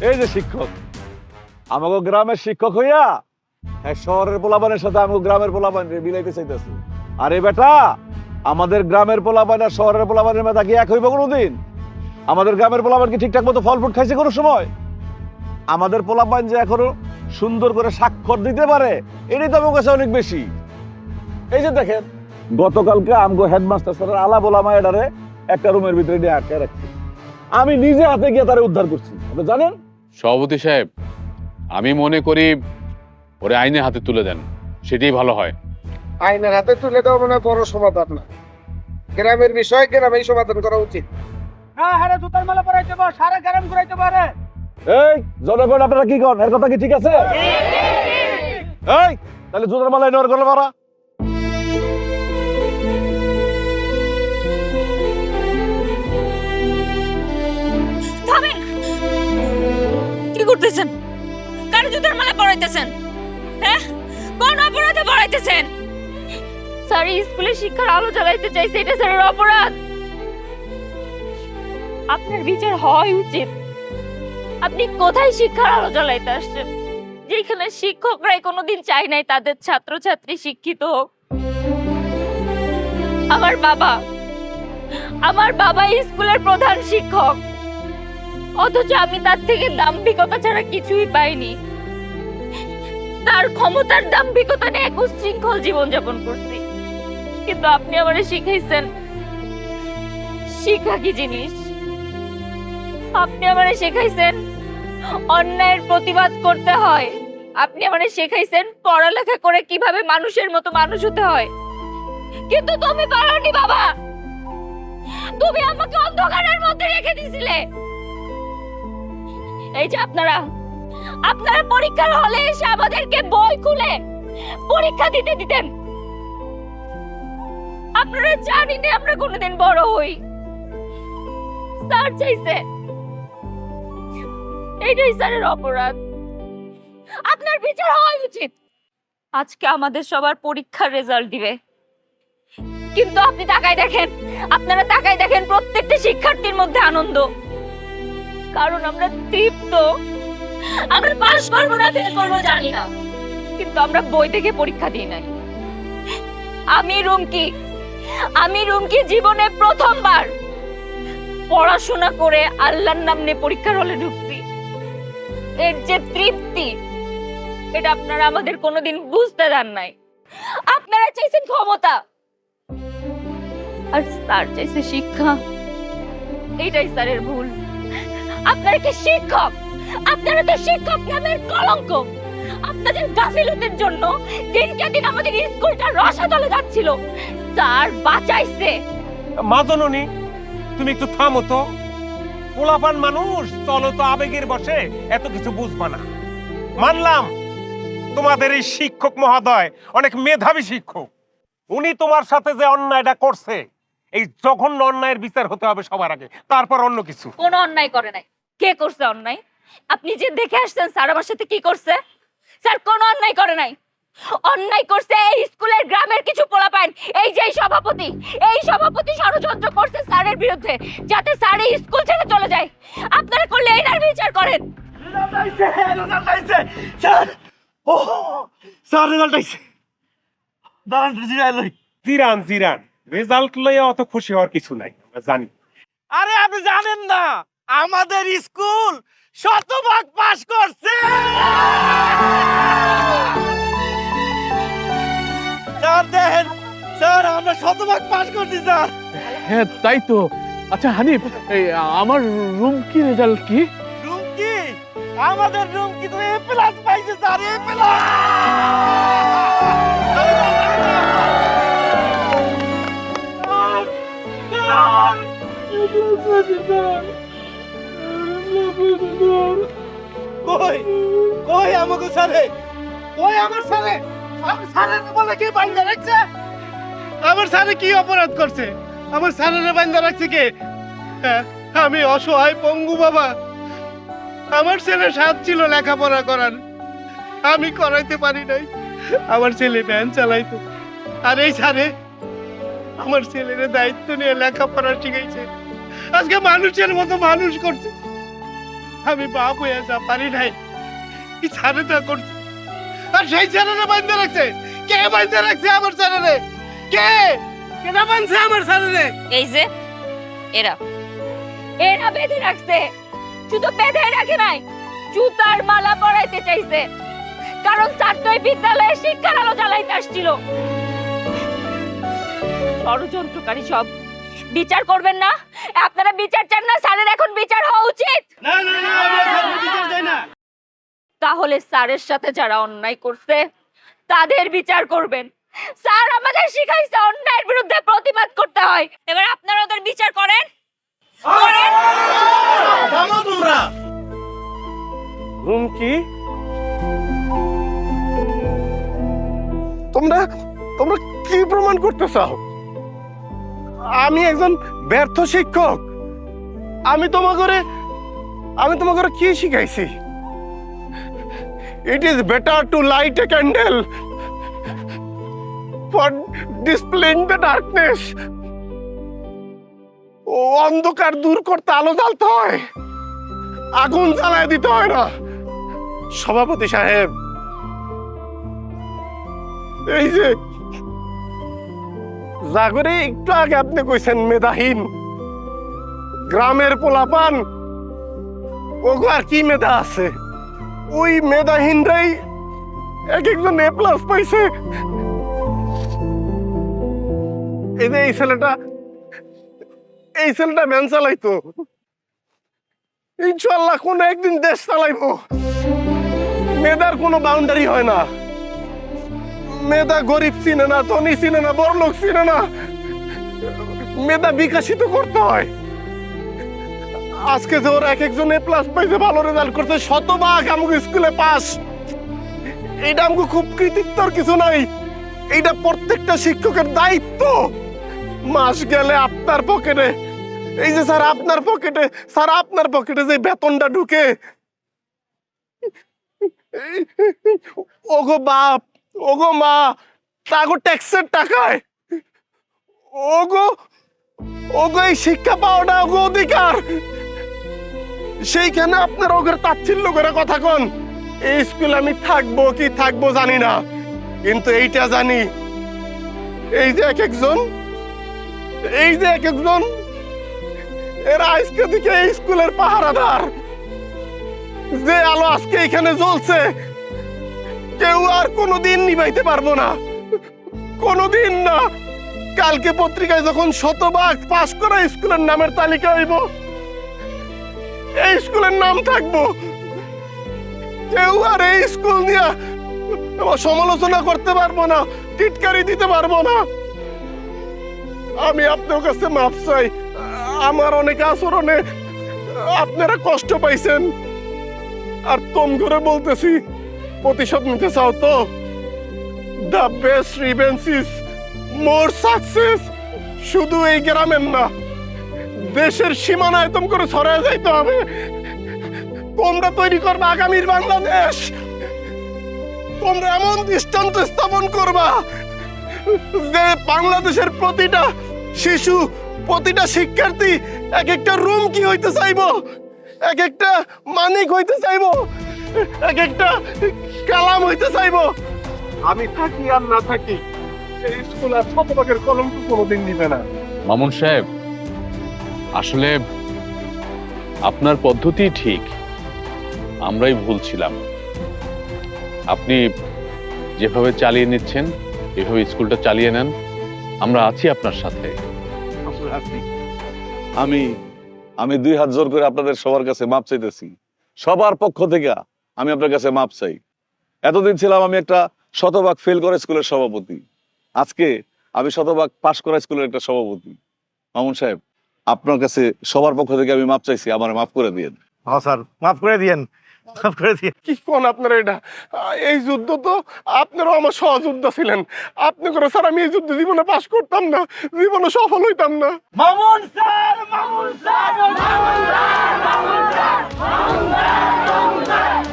এই যে শিক্ষক, আমাকে গ্রামের শিক্ষক হইয়া হ্যাঁ শহরের পোলাপানের সাথে আমাকে গ্রামের পোলাপান মিলাইতে চাইতেছে। আরে বেটা, আমাদের গ্রামের পোলাপান আর শহরের পোলাপানের মেধা কি এক হইব কোনোদিন? আমাদের গ্রামের পোলাপান কি ঠিকঠাক মতো ফল ফ্রুট খাইছে কোনো সময়? আমাদের পোলাপান যে এখনো সুন্দর করে স্বাক্ষর দিতে পারে, এটাই তো আমার কাছে অনেক বেশি। এই যে দেখেন, গতকালকে আমগো হেডমাস্টার স্যারের আলা বলা মায়েরারে একটা রুমের ভিতরে নিয়ে আটকে রাখছি। আমি নিজে হাতে গিয়ে তারে উদ্ধার করছি, আপনি জানেন? সভাপতি সাহেব, আমি মনে করি ওরে আইনের হাতে তুলে দেন, সেটাই ভালো হয়। আইনের হাতে তুলে দেওয়া মানে বড় সমাধান না, গ্রামের বিষয় গ্রামেই সমাধান করা উচিত। হ্যাঁ হ্যাঁ, জুতার মালা পরাইতে পারে, সারা গ্রাম ঘুরাইতে পারে। এই জনগণ, আপনারা কি করেন? এর কথা কি ঠিক আছে? এই তাহলে জুতার মালায় নেওয়ার গলা মারা। থামেন, কি করতেছেন? কার জুতার মালা পরাইতেছেন? হ্যাঁ, কোন অপরাধে পরাইতেছেন? স্যার স্কুলে শিক্ষার আলো জ্বালাইতে চাইছে, এটা স্যারের অপরাধ। আপনার বিচার হওয়াই উচিত। আপনি কোথায় শিক্ষার আলো জ্বালাইতে আসছেন, যেখানে শিক্ষকরাই কোনোদিন চাই নাই তাদের ছাত্রছাত্রী শিক্ষিত হোক? আমার বাবা স্কুলের প্রধান শিক্ষক, অথচ আমি তার থেকে দাম্ভিকতা ছাড়া কিছুই পাইনি। তার ক্ষমতার দাম্ভিকতা নিয়ে এক উচ্ছৃঙ্খল জীবনযাপন করছি। কিন্তু আপনি আমারে শিখাইছেন শিক্ষা কি জিনিস। আপনি আমারে শেখাইছেন অন্যায়ের প্রতিবাদ করতে হয়। আপনি আমারে শেখাইছেন পড়ালেখা করে কিভাবে মানুষের মতো মানুষ হতে হয়। কিন্তু তুমি পারোনি বাবা, তুমি আমাকে অন্ধকারের মধ্যে রেখে দিয়েছিলে। এই যে আপনারা পরীক্ষার হলে এসে আমাদেরকে বই খুলে পরীক্ষা দিতে দিতেন, আপনারা জানেন আমরা কোনোদিন বড় হই। স্যার চাইছে, এইটাই স্যারের অপরাধ। আপনার বিচার হওয়া উচিত। আজকে আমাদের সবার পরীক্ষার রেজাল্ট দিবে, কিন্তু আপনারা তাকায় দেখেন প্রত্যেকটা শিক্ষার্থীর মধ্যে আনন্দ। কারণ আমরা তৃপ্ত। আমরা পাস করবো না ফেল করবো জানি না, কিন্তু আমরা বই থেকে পরীক্ষা দিই নাই। আমি রুমকি জীবনে প্রথমবার পড়াশোনা করে আল্লাহর নাম নিয়ে পরীক্ষার হলে ঢুকছি। এর যে তৃপ্তি, এটা আপনারা আমাদের কোনোদিন বুঝতে দেন নাই। আপনারা চাইছেন ক্ষমতা, আর স্যার চাইছে শিক্ষা। এইটাই স্যারের ভুল। আপনারা কি শিক্ষক? আপনারা তো শিক্ষক নামের কলঙ্ক। আপনাদের গাফিলতির জন্য দিনকে দিন আমাদের স্কুলটা রসাতলে যাচ্ছিল। স্যার বাঁচাইছে। মা জননী, তুমি একটু থামো তো। পোলাপান মানুষ, চলো তো আবেগের বশে এত কিছু বুঝবা না। মানলাম তোমাদের এই শিক্ষক মহোদয় অনেক মেধাবী শিক্ষক, উনি তোমার সাথে যে অন্যায়টা করছে, এই জঘন্য অন্যায়ের বিচার হতে হবে সবার আগে, তারপর অন্য কিছু। কোনো অন্যায় করে নাই। কে করছে অন্যায়? আপনি যে দেখে আসছেন স্যার আমার সাথে কি করছে। স্যার কোনো অন্যায় করে নাই। অন্যায় করছে এই স্কুলের গ্রামের কিছু পোলাপান। এই যে এই সভাপতি ষড়যন্ত্র করছে স্যারের বিরুদ্ধে, যাতে স্যার এই স্কুল ছেড়ে চলে যায়। আপনারা করলে এটার বিচার করেন। জিরান রেজাল্ট লইয়া অত খুশি হওয়ার কিছু নাই, আমরা জানি। আরে আপনি জানেন না, আমাদের স্কুল শতভাগ পাস করছে। স্যার দেখেন, স্যার আমরা শতভাগ পাস করছি স্যার। হ্যাঁ তাই তো। আচ্ছা হানিফ, এই আমার রুম কি রেজাল্ট কি? রুম কি? আমাদের রুম কি তো এ প্লাস পাইছে স্যার, এ প্লাস। কই আমাকে স্যারে, কই আমার স্যারে? আমার স্যারের বলে কে বাইন্দা রাখছে? আমার স্যারে কি অপরাধ করছে? আমার স্যারের বাইন্দা রাখছে কে? আমি অসহায় পঙ্গু বাবা। আমার ছেলে সাথ ছিল লেখাপড়া করার, আমি করাইতে পারি নাই। আমার ছেলে ভ্যান চালাইতো, আর এই স্যারে আমার ছেলের দায়িত্ব নিয়ে লেখাপড়া শিখাইছে। আজকে মানুষের মতো মানুষ করছে। আমি বাপ হয়ে আসা পারি নাই, কি ছাড়ে তা করছে, আর সেই ছেলেরা বাঁধতে রাখছে। কে বাঁধতে রাখছে আমার ছেলেরে? কে কেনা বাঁধছে আমার ছেলেরে? এই যে এরা এরা বেঁধে রাখছে, শুধু বেঁধে রাখে নাই, জুতার মালা পরাইতে চাইছে, কারণ স্যার তো এই বিদ্যালয়ে শিক্ষার আলো জ্বালাইতে আসছিল। ষড়যন্ত্রকারী সব। বিচার করবেন না? আপনারা বিচার চান না? স্যারের এখন বিচার হওয়া উচিত। না না না, আমি আর স্যারের বিচার চাই না। তাহলে স্যারের সাথে যারা অন্যায় করছে তাদের বিচার করবেন। স্যার আমাদের শিখাইছে অন্যায়ের বিরুদ্ধে প্রতিবাদ করতে হয়। এবার আপনারা ওদের বিচার করেন। করেন। থামো তোমরা। হুমকি? তোমরা তোমরা কি প্রমাণ করতে চাও? আমি একজন ব্যর্থ শিক্ষক। আমি তোমাকে কি শিখাইছি? It is better to light a candle for displaying the darkness. ও অন্ধকার দূর করতে আলো জ্বালতে হয়, আগুন জ্বালায় দিতে হয় না। সভাপতি সাহেব, এই যে জাগরে একটু আগে আপনি কইছেন মেধাহীন, গ্রামের পোলাপান ওগো আর কি মেধা আছে? ওই মেধাহীনরাই এক একজন এ প্লাস পাইছে। এই যে এই ছেলেটা ম্যান চালাইতো, ইনশাল্লাহ কোনো একদিন দেশ চালাইবো। মেধার কোনো বাউন্ডারি হয় না। মেধা গরিব চিনে না, ধনী চিনে না, বড়লোক চিনে না। মেধা বিকাশিত করতে হয়। আজকে যে ওর এক একজন এ প্লাস পাইছে, ভালো রেজাল্ট করছে, শতভাগ আমাকে স্কুলে পাস, এইটা আমাকে খুব কৃতিত্বর কিছু নাই। এইটা প্রত্যেকটা শিক্ষকের দায়িত্ব। মাস গেলে আপনার পকেটে, এই যে স্যার আপনার পকেটে যে বেতনটা ঢুকে, ওগো বাপ ওগো মা, তাগো ট্যাক্সের টাকায় ওগো এই শিক্ষা পাওয়াটা ওগো অধিকার। সেইখানে আপনার ওগের তাচ্ছিল্য করে কথা কন। এই স্কুলে আমি থাকবো কি থাকবো জানি না, কিন্তু এইটা জানি, এই যে এক একজন এরা আজকে থেকে এই স্কুলের পাহারাদার। যে আলো আজকে এখানে জ্বলছে, কেউ আর কোনোদিন নিভাইতে পারবো না, কোনোদিন না। কালকে পত্রিকায় যখন শতভাগ পাস করা স্কুলের নামের তালিকা হইব, এই স্কুলের নাম থাকবো। কেউ আর এই স্কুল নিয়ে সমালোচনা করতে পারবো না, টিটকারি দিতে পারবো না। আমি আপনার কাছে মাপ চাই। আমার অনেক আচরণে আপনারা কষ্ট পাইছেন, আর তোম করে বলতেছি, প্রতিশোধ নিতে চাও তো? The best revenge is more success. শুধু এই গ্রামের না, দেশের সীমানায় তোম করে ছড়ায় যাইতে হবে। তোমরা তৈরি করবে আগামীর বাংলাদেশ। তোমরা এমন দৃষ্টান্ত স্থাপন করবা যে বাংলাদেশের প্রতিটা শিশু, প্রতিটা শিক্ষার্থী এক একটা রুম কি হইতে চাইবো, এক একটা মানিক হইতে চাইবো, এক একটা কালাম হইতে চাইবো। আমি থাকি আর না থাকি, এই স্কুল আর শতভাগের কলঙ্ক কোনোদিন নিবে না। মামুন সাহেব, আসলে আপনার পদ্ধতি ঠিক, আমরাই ভুল ছিলাম। আপনি যেভাবে চালিয়ে নিচ্ছেন এভাবে স্কুলটা চালিয়ে নেন, আমরা আছি আপনার সাথে। আমি 2 হাত জোর করে আপনাদের সবার কাছে মাপ চাইতেছি। সবার পক্ষ থেকে আমি আপনার কাছে মাপ চাই। এতদিন ছিলাম আমি একটা শতভাগ ফেল করা স্কুলের সভাপতি, আজকে আমি শতভাগ পাশ করা স্কুলের একটা সভাপতি। মামুন সাহেব, আপনার কাছে সবার পক্ষ থেকে আমি মাপ চাইছি, আমার মাফ করে দিয়েন। হ্যাঁ স্যার, মাফ করে দিয়েন, মাফ করে দিয়েন। কি কোন আপনারা এটা? এই যুদ্ধ তো আপনারাও আমার সহযোদ্ধা ছিলেন। আপনি করে স্যার আমি এই যুদ্ধে জীবনে পাশ করতাম না, জীবনে সফল হইতাম না। Mamun sir, Mamun sir, Mamun sir, Mamun sir, Mamun sir, Mamun sir.